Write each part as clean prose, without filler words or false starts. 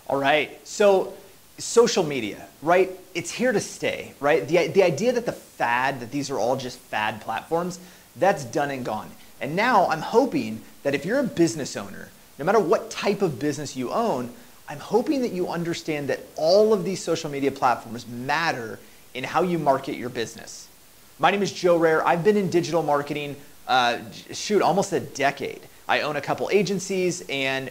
All right, so social media, right? It's here to stay, right? The idea that that these are all just fad platforms, that's done and gone. And now I'm hoping that if you're a business owner, no matter what type of business you own, I'm hoping that you understand that all of these social media platforms matter in how you market your business. My name is Joe Rare. I've been in digital marketing, almost a decade. I own a couple agencies, and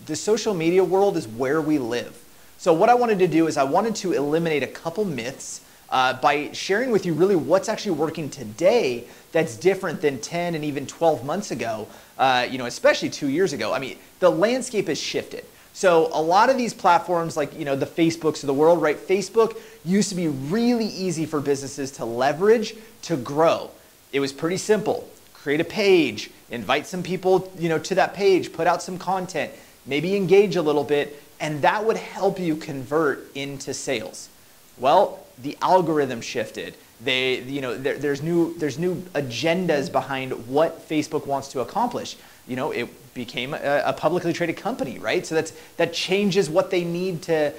the social media world is where we live. So what I wanted to do is I wanted to eliminate a couple myths by sharing with you really what's actually working today that's different than 10 and even 12 months ago, especially 2 years ago. I mean, the landscape has shifted. So a lot of these platforms like, the Facebooks of the world, right? Facebook used to be really easy for businesses to leverage, to grow. It was pretty simple. Create a page, invite some people, to that page, put out some content, maybe engage a little bit, and that would help you convert into sales. Well, the algorithm shifted. There's new agendas behind what Facebook wants to accomplish. It became a publicly traded company, right? So that changes what they need to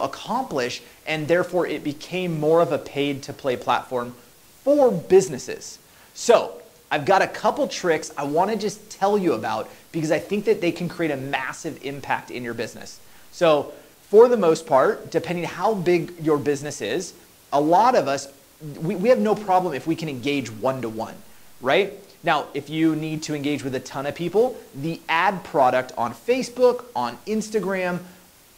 accomplish, and therefore it became more of a paid to play platform for businesses. So I've got a couple tricks I want to just tell you about because I think that they can create a massive impact in your business. So for the most part, depending how big your business is, a lot of us, we have no problem if we can engage one-to-one, right? Now, if you need to engage with a ton of people, the ad product on Facebook, on Instagram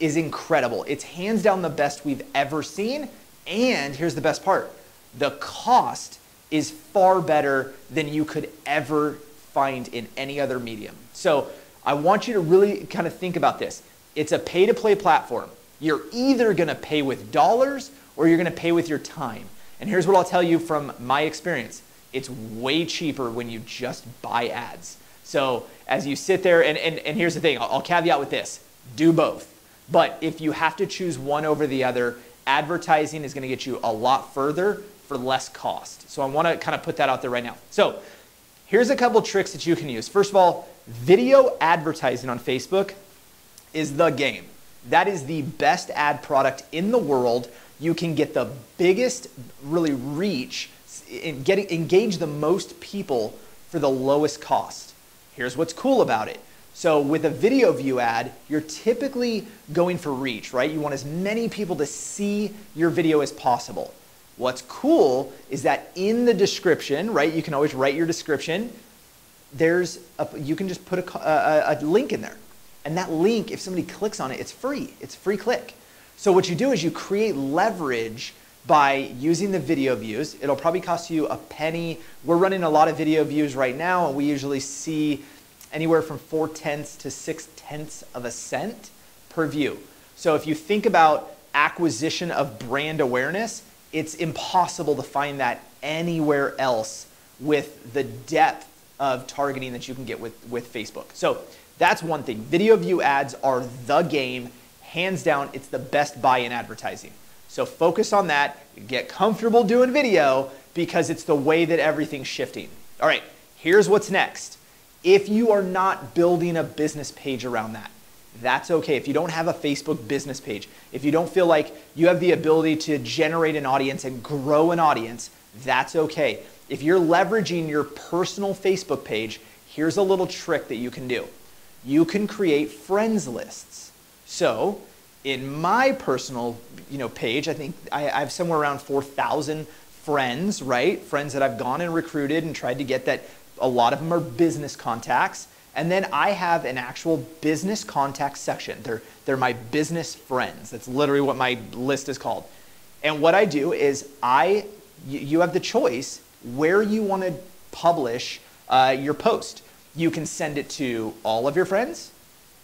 is incredible. It's hands down the best we've ever seen. And here's the best part. The cost is far better than you could ever find in any other medium. So I want you to really kind of think about this. It's a pay-to-play platform. You're either gonna pay with dollars or you're gonna pay with your time. And here's what I'll tell you from my experience. It's way cheaper when you just buy ads. So as you sit there, and here's the thing, I'll caveat with this, do both. But if you have to choose one over the other, advertising is gonna get you a lot further for less cost. So I wanna kind of put that out there right now. So here's a couple tricks that you can use. First of all, video advertising on Facebook is the game. That is the best ad product in the world. You can get the biggest really reach, engage the most people for the lowest cost. Here's what's cool about it. So with a video view ad, you're typically going for reach, right? You want as many people to see your video as possible. What's cool is that in the description, right? You can always write your description. You can just put a link in there. And that link, if somebody clicks on it, it's free. It's free click. So what you do is you create leverage by using the video views. It'll probably cost you a penny. We're running a lot of video views right now, and we usually see anywhere from 0.4 to 0.6 of a cent per view. So if you think about acquisition of brand awareness, it's impossible to find that anywhere else with the depth of targeting that you can get with Facebook. So that's one thing. Video view ads are the game. Hands down, it's the best buy in advertising. So focus on that. Get comfortable doing video because it's the way that everything's shifting. All right, here's what's next. If you are not building a business page around that, that's okay. If you don't have a Facebook business page, if you don't feel like you have the ability to generate an audience and grow an audience, that's okay. If you're leveraging your personal Facebook page, here's a little trick that you can do. You can create friends lists. So in my personal page, I think I have somewhere around 4,000 friends, right? Friends that I've gone and recruited and tried to get that. A lot of them are business contacts. And then I have an actual business contact section. They're my business friends. That's literally what my list is called. And what I do is you have the choice where you want to publish your post. You can send it to all of your friends,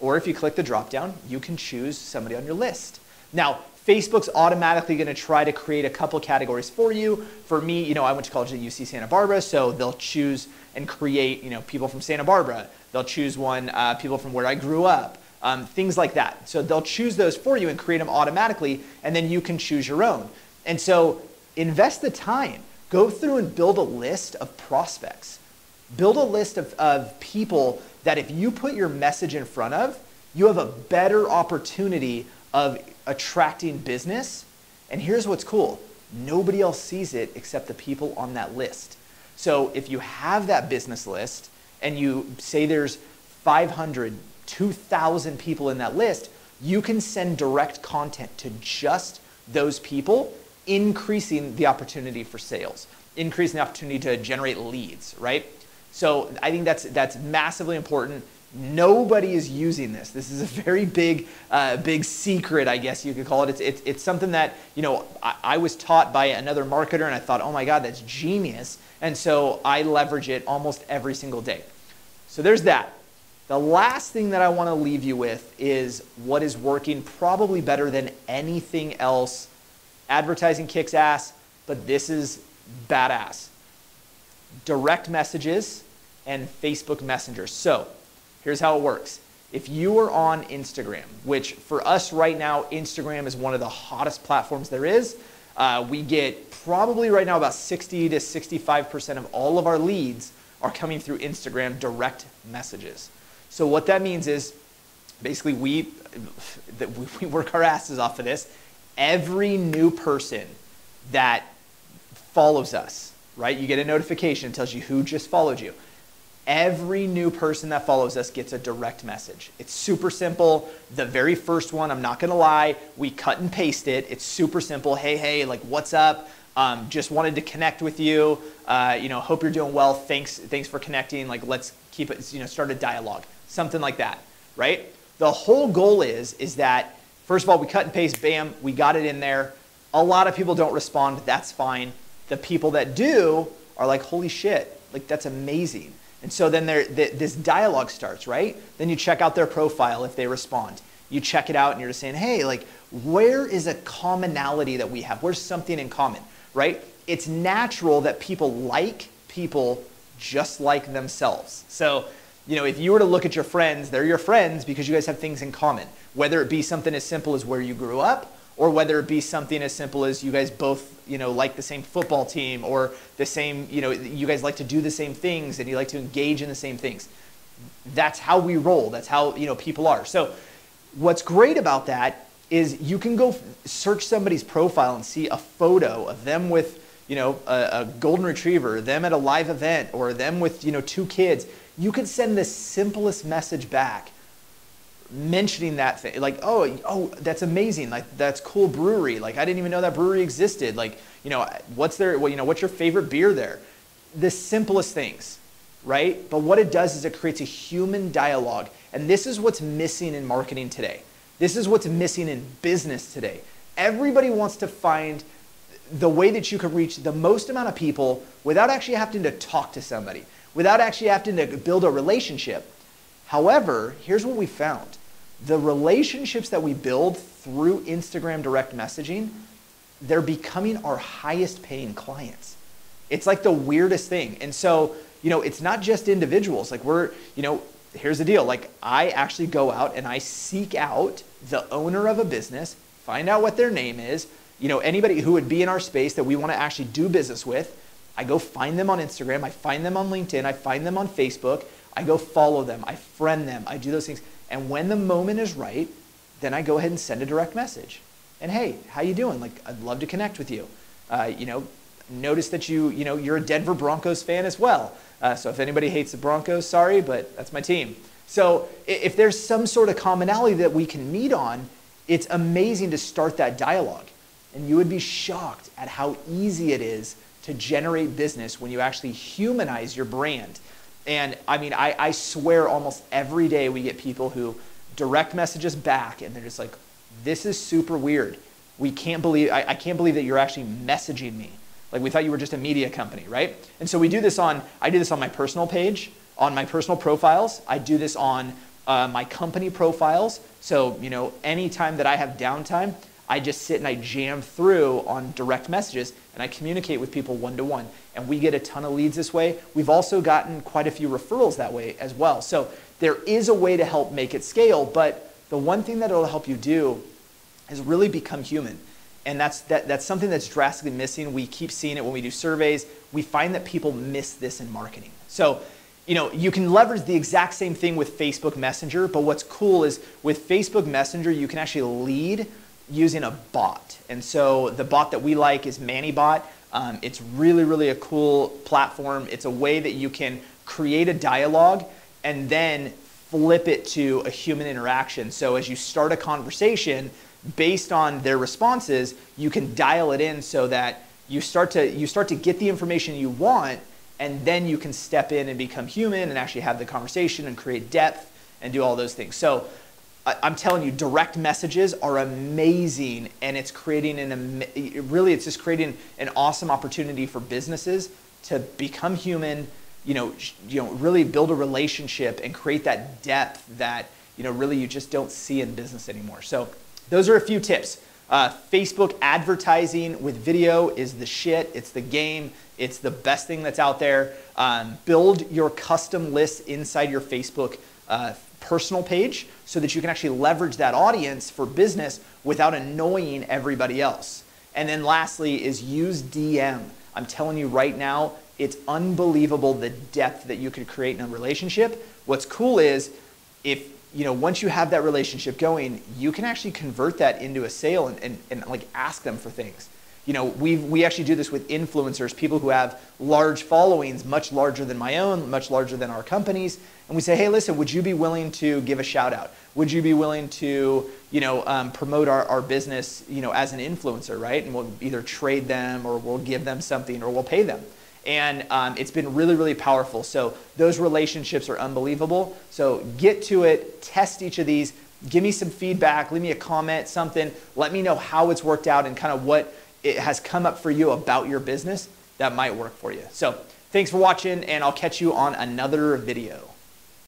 or if you click the drop down, you can choose somebody on your list. Now, Facebook's automatically going to try to create a couple categories for you. For me, I went to college at UC Santa Barbara, so they'll choose and create, people from Santa Barbara. They'll choose one, people from where I grew up, things like that. So they'll choose those for you and create them automatically, and then you can choose your own. And so invest the time. Go through and build a list of prospects. Build a list of people that if you put your message in front of, you have a better opportunity of attracting business. And here's what's cool. Nobody else sees it except the people on that list. So if you have that business list and you say there's 500, 2,000 people in that list, you can send direct content to just those people, increasing the opportunity for sales, increasing the opportunity to generate leads, right? So I think that's massively important. Nobody is using this. This is a very big secret, I guess you could call it. It's something that, you know, I was taught by another marketer, and I thought, oh my God, that's genius. And so I leverage it almost every single day. So there's that. The last thing that I want to leave you with is what is working probably better than anything else. Advertising kicks ass, but this is badass. Direct messages and Facebook Messenger. So here's how it works. If you are on Instagram, which for us right now, Instagram is one of the hottest platforms there is. We get probably right now about 60 to 65% of all of our leads are coming through Instagram direct messages. So what that means is basically we work our asses off of this. Every new person that follows us, right? You get a notification, it tells you who just followed you. Every new person that follows us gets a direct message. It's super simple. The very first one, I'm not gonna lie, we cut and paste it. It's super simple. Hey, like what's up? Just wanted to connect with you. You know, hope you're doing well. Thanks for connecting. Like let's keep it, you know, start a dialogue, something like that, right? The whole goal is that, first of all, we cut and paste, bam, we got it in there. A lot of people don't respond, that's fine. The people that do are like, holy shit, like that's amazing. And so then this dialogue starts, right? Then you check out their profile if they respond. You check it out and you're just saying, hey, like where is a commonality that we have? Where's something in common, right? It's natural that people like people just like themselves. So, you know, if you were to look at your friends, they're your friends because you guys have things in common. Whether it be something as simple as where you grew up, or whether it be something as simple as you guys both, you know, like the same football team, or the same, you know, you guys like to do the same things and you like to engage in the same things. That's how we roll. That's how, you know, people are. So what's great about that is you can go search somebody's profile and see a photo of them with, you know, a golden retriever, them at a live event, or them with, you know, 2 kids. You could send the simplest message back mentioning that thing, like, oh, that's amazing, like that's cool brewery, like I didn't even know that brewery existed, like, you know, what's your favorite beer there? The simplest things, right? But what it does is it creates a human dialogue, and this is what's missing in marketing today. This is what's missing in business today. Everybody wants to find the way that you can reach the most amount of people without actually having to talk to somebody, without actually having to build a relationship. However, here's what we found. The relationships that we build through Instagram direct messaging, they're becoming our highest paying clients. It's like the weirdest thing. And so, you know, it's not just individuals. Like you know, here's the deal. Like I actually go out and I seek out the owner of a business, find out what their name is, you know, anybody who would be in our space that we want to actually do business with. I go find them on Instagram, I find them on LinkedIn, I find them on Facebook, I go follow them, I friend them, I do those things. And when the moment is right, then I go ahead and send a direct message. And hey, how you doing? Like, I'd love to connect with you. You know, notice that you're a Denver Broncos fan as well. So if anybody hates the Broncos, sorry, but that's my team. So if there's some sort of commonality that we can meet on, it's amazing to start that dialogue. And you would be shocked at how easy it is to generate business when you actually humanize your brand. And I mean, I swear almost every day we get people who direct message us back and they're just like, this is super weird. I can't believe that you're actually messaging me. Like we thought you were just a media company, right? And so I do this on my personal page, on my personal profiles. I do this on my company profiles. So, you know, anytime that I have downtime, I just sit and I jam through on direct messages and I communicate with people one-to-one. And we get a ton of leads this way. We've also gotten quite a few referrals that way as well. So there is a way to help make it scale, but the one thing that it'll help you do is really become human. And that's something that's drastically missing. We keep seeing it when we do surveys. We find that people miss this in marketing. So you can leverage the exact same thing with Facebook Messenger, but what's cool is with Facebook Messenger, you can actually lead using a bot. And so the bot that we like is ManiBot. It's really, really a cool platform. It's a way that you can create a dialogue and then flip it to a human interaction. So as you start a conversation, based on their responses, you can dial it in so that you start to get the information you want, and then you can step in and become human and actually have the conversation and create depth and do all those things. So I'm telling you, direct messages are amazing, and it's creating it's just creating an awesome opportunity for businesses to become human, really build a relationship and create that depth that, really you just don't see in business anymore. So those are a few tips. Facebook advertising with video is the shit. It's the game. It's the best thing that's out there. Build your custom lists inside your Facebook personal page so that you can actually leverage that audience for business without annoying everybody else. And then lastly is use DM. I'm telling you right now, it's unbelievable the depth that you could create in a relationship. What's cool is if once you have that relationship going, you can actually convert that into a sale and like ask them for things. We actually do this with influencers, people who have large followings, much larger than my own, much larger than our companies. And we say, hey, listen, would you be willing to give a shout out? Would you be willing to, promote our business, as an influencer, right? And we'll either trade them or we'll give them something or we'll pay them. And it's been really, really powerful. So those relationships are unbelievable. So get to it, test each of these, give me some feedback, leave me a comment, something. Let me know how it's worked out and kind of what it has come up for you about your business that might work for you. So thanks for watching, and I'll catch you on another video.